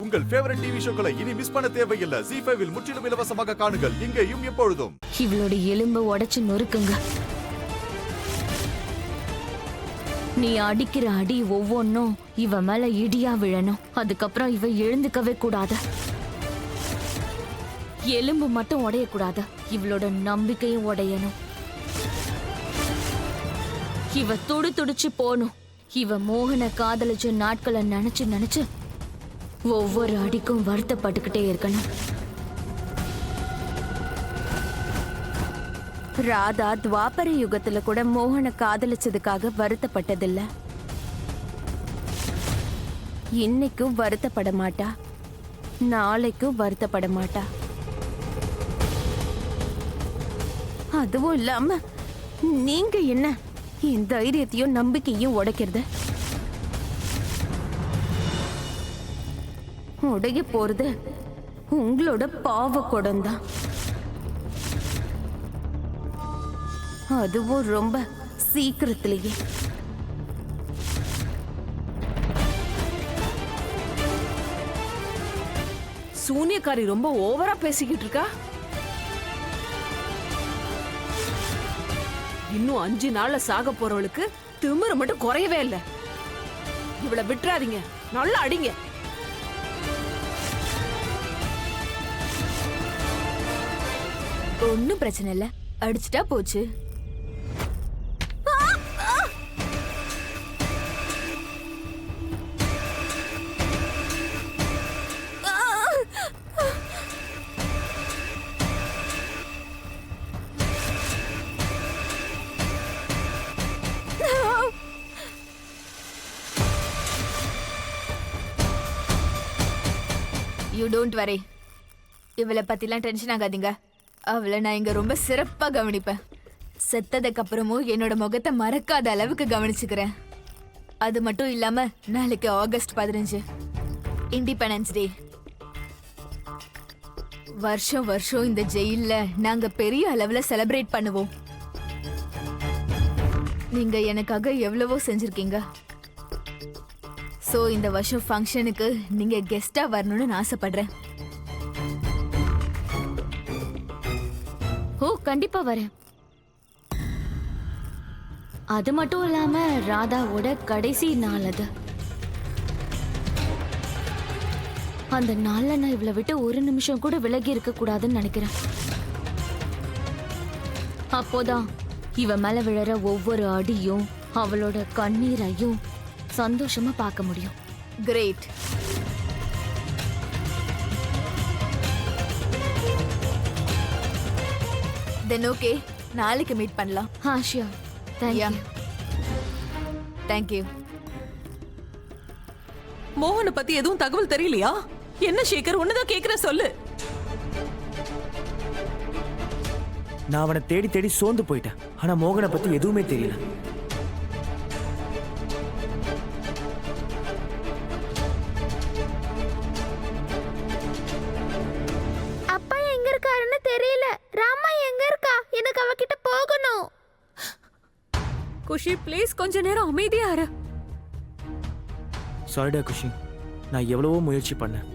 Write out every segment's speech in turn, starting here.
உங்கள் favourite TV ஷோக்களை இனி miss பண்ண தேவையில்லை. ZEE5 இல் முற்றிலும் இலவசமாக காணுங்கள். இங்கேயும் எப்பொழுதும். இவளோட எலும்பை உடைச்சு நொறுக்குங்க. நீ அடிக்கிற அடி ஒவ்வொன்னும் இவ மேல இடியா விழணும். அதுக்கப்புறம் இவ எழுந்துக்கவே கூடாது. எலும்பு மட்டும் உடையக்கூடாது, இவளோட நம்பிக்கையும் உடையணும். இவ துடி துடிச்சு போணும். இவ மோகனை காதலிச்ச நாட்களை நினைச்சு நினைச்சு ஒவ்வொரு அடிக்கும் வருத்தப்பட்டுக்கிட்டே இருக்கணும். ராதா துவாபர யுகத்துல கூட மோகனை காதலிச்சதுக்காக வருத்தப்பட்டதில்ல. இன்னைக்கும் வருத்தப்பட மாட்டா, நாளைக்கும் வருத்தப்பட மாட்டா. அதுவும் இல்லாம நீங்க என்ன என் தைரியத்தையும் நம்பிக்கையும் உடைக்கிறது? உடைய போறது உங்களோட பாவ குடம்தான். அதுவும் ரொம்ப சீக்கிரத்திலேயே. சூனியக்காரி ரொம்ப ஓவரா பேசிக்கிட்டு இருக்கா. இன்னும் 5 நாள்ல சாக போறவளுக்கு திமிரு மட்டும் குறையவே இல்ல. இவளை விட்டுறாதீங்க, நல்லா அடிங்க. ஒன்னும் பிரச்சனை இல்ல, அடிச்சுட்டா போச்சு. You don't worry. இவளை பத்திலாம் டென்ஷன் ஆகாதீங்க. அவளை நான் இங்க ரொம்ப சிறப்பா கவனிப்பேன். செத்ததுக்கு அப்புறமும் என்னோட முகத்தை மறக்காத அளவுக்கு கவனிச்சுக்கிறேன். அது மட்டும் இல்லாம நாளைக்கு ஆகஸ்ட் 15 இண்டிபெண்டன்ஸ் டே. வருஷம் வருஷம் இந்த ஜெயில்ல நாங்க பெரிய அளவுல செலிப்ரேட் பண்ணுவோம். நீங்க எனக்காக எவ்வளவோ செஞ்சிருக்கீங்க. சோ இந்த வருஷம் ஃபங்க்ஷனுக்கு நீங்க கெஸ்டா வரணும்னு நான் ஆசைப்படுறேன். ஓ, கண்டிப்பா வரேன். அது மட்டும் இல்லாம ராதாவோட கடைசி நாள் அது. அந்த நாள்ல நான் இவளை விட்டு ஒரு நிமிஷம் கூட விலகி இருக்க கூடாதுன்னு நினைக்கிறேன். அப்போதான் இவ மேல விழற ஒவ்வொரு அடியும் அவளோட கண்ணீரையும் சந்தோஷமா பார்க்க முடியும். கிரேட். தென் ஓகே, நாளைக்கு மீட் பண்ணலாம். ஷியோர். Thank you. மோகனை பத்தி எதுவும் தகவல் தெரியலையா? என்ன சேகர், ஒண்ணுதான் கேக்குற, சொல்லு. நான் அவனை தேடி தேடி சோர்ந்து போயிட்டேன். ஆனா மோகனை பத்தி எதுவுமே தெரியல. அப்பா எங்க இருக்காருன்னு தெரியல. ராமா எங்க இருக்கா? எனக்கு அவகிட்ட போகணும். குஷி ப்ளீஸ் கொஞ்ச நேரம் அமைதியா இரு. சாரிடா குஷி, நான் எவ்வளவோ முயற்சி பண்ணேன்.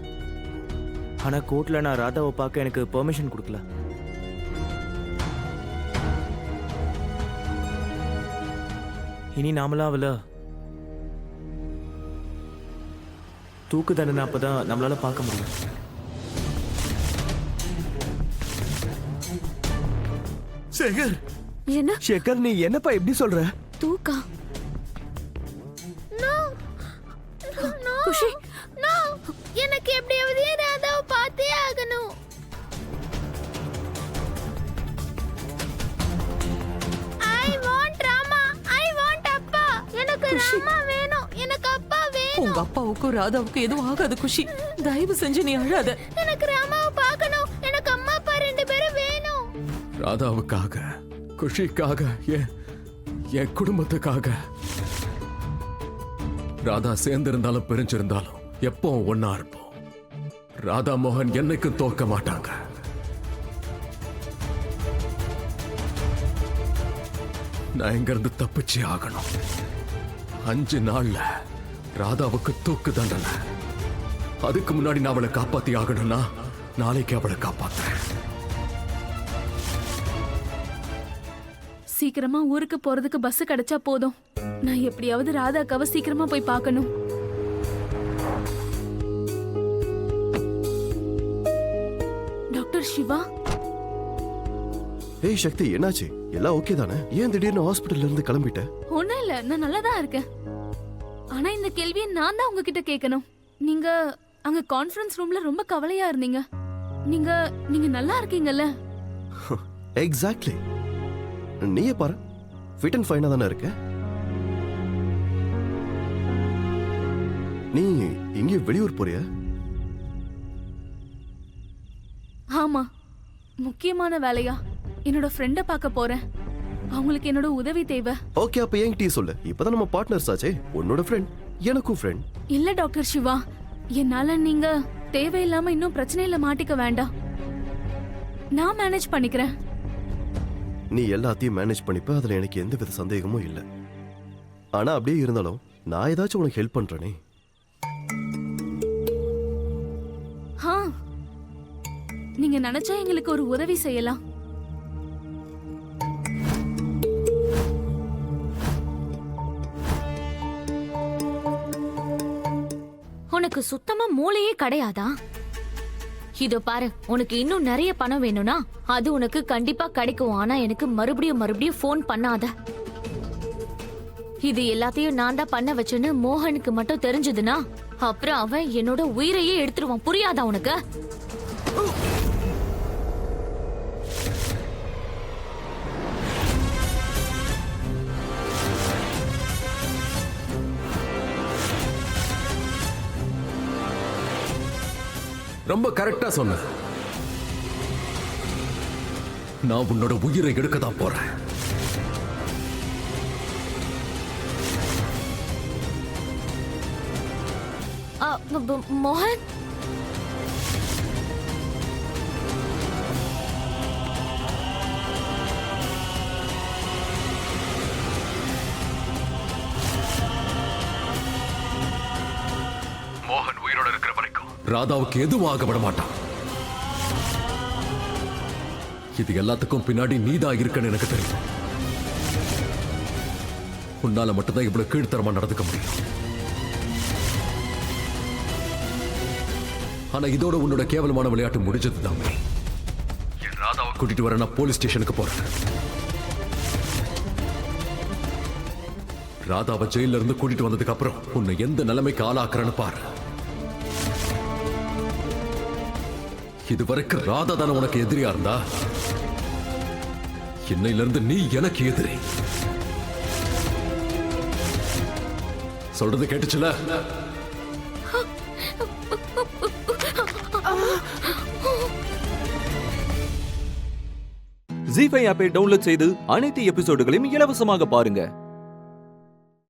ஆனா கோர்ட்ல நான் ராதாவை பார்க்க எனக்கு பெர்மிஷன் கொடுக்கல. இனி நாமளா அவள தூக்கு தண்டனை அப்பதான் நம்மளால பார்க்க முடியும். சேகர், என்ன சேகர், நீ என்னப்பா எப்படி சொல்ற? தூக்கா? குஷி, எனக்கு எப்படியாவது ராதாவை பார்த்தே ஆகணும். I want Rama, I want அப்பா. எனக்கு ராமா வேணும், எனக்கு அப்பா வேணும். உங்க அப்பாவுக்கும் ராதாவுக்கும் எதுவும் ஆகாது குஷி. தயவு செஞ்சு நீ அழாத. எனக்கு ராமாவை பார்க்கணும். எனக்கு அம்மா அப்பா 2 பேரும் வேணும். ராதாவுக்காக, குஷிக்காக, என் குடும்பத்துக்காக. ராதா சேர்ந்திருந்தாலும் பிரிஞ்சிருந்தாலும் எப்பவும் ஒன்னா இருப்போம். ராதா மோகன் என்னைக்கும் தோற்க மாட்டாங்க. நான் இங்கிருந்து தப்பிச்சே ஆகணும். 5 நாள்ல ராதாவுக்கு தூக்கு தண்டனை. அதுக்கு முன்னாடி நான் அவளை காப்பாத்தி ஆகணும்னா நாளைக்கு அவளை காப்பாத்துறேன். சீக்கிரமா ஊருக்கு போறதுக்கு பஸ் கிடைச்சா போதும். நான் எப்படியாவது ராதாக்காவை சீக்கிரமா போய் பார்க்கணும். டாக்டர் சிவா, ஏய் சக்தி, என்னாச்சு? எல்லாம் ஓகே தானே? ஏன் திடீர்னு ஹாஸ்பிடல்ல இருந்து கிளம்பிட்ட? ஒண்ணும் இல்ல, நான் நல்லாதான் இருக்கேன். ஆனா இந்த கேள்வியை நான் தான் உங்ககிட்ட கேட்கணும். நீங்க அங்க கான்ஃபரன்ஸ் ரூம்ல ரொம்ப கவலையா இருந்தீங்க. நீங்க நீங்க நல்லா இருக்கீங்கல்ல? எக்ஸாக்ட்லி. நீயே பாரு, ஃபிட் அண்ட் ஃபைனா தானே இருக்க. நீ இங்கே வெளியூர் போறியா? ஆமா, முக்கியமான வேலையா என்னோட ஃப்ரெண்ட பார்க்க போறேன். அவங்களுக்கு என்னோட உதவி தேவை. ஓகே, அப்ப என்கிட்டயே சொல்லு. இப்பதான் நம்ம பார்ட்னர்ஸ் ஆச்சே. உன்னோட ஃப்ரெண்ட் எனக்கும் ஃப்ரெண்ட். இல்ல டாக்டர் சிவா, என்னால நீங்க தேவையில்லாம இன்னும் பிரச்சனையில மாட்டிக்க வேண்டாம். நான் மேனேஜ் பண்ணிக்கிறேன். நீ எல்லாத்தையும் மேனேஜ் பண்ணிப்ப, அதுல எனக்கு எந்தவித சந்தேகமும் இல்லை. ஆனா அப்படியே இருந்தாலும் நான் ஏதாச்சும் உனக்கு ஹெல்ப் பண்றேனே. நீங்க நினைச்சா எங்களுக்கு ஒரு உதவி செய்யலாம். உனக்கு சுத்தமா மூளையே கிடையாதா? இதோ பாரு, உனக்கு இன்னும் நிறைய பணம் வேணும்னா அது உனக்கு கண்டிப்பா கிடைக்கும். ஆனா எனக்கு மறுபடியும் ஃபோன் பண்ணாத. இது எல்லாத்தையும் நான் தான் பண்ண வச்சேன்னு மோகனுக்கு மட்டும் தெரிஞ்சதுன்னா அப்புறம் அவன் என்னோட உயிரையே எடுத்துருவான். புரியாதா உனக்கு? ரொம்ப கரெக்டா சொன்ன. நான் உன்னோட உயிரை எடுக்க தான் போறேன். மோகன், மோகன் உயிரோட இருக்கிற வரைக்கும் ராதாவுக்கு எதுவும் ஆக விட மாட்டான். இது எல்லாத்துக்கும் பின்னாடி நீதான் இருக்கன்னு எனக்கு தெரியும். உன்னால மட்டும்தான் இவ்வளவு கீழ்த்தரமா நடந்துக்க முடியும். ஆனா இதோட உன்னோட கேவலமான விளையாட்டு முடிஞ்சது தான். என் ராதாவை கூட்டிட்டு வர நான் போலீஸ் ஸ்டேஷனுக்கு போறேன். ராதாவை ஜெயில இருந்து கூட்டிட்டு வந்ததுக்கு அப்புறம் உன்னை எந்த நிலைமைக்கு ஆளாக்குறன்னு பாரு. இதுவரைக்கும் ராதா தானே உனக்கு எதிரியா இருந்தா, இன்னையில இருந்து நீ எனக்கு எதிரி. சொல்றது கேட்டுச்சுல? ஜீ5 ஆப்பை டவுன்லோட் செய்து அனைத்து எபிசோடுகளையும் இலவசமாக பாருங்க.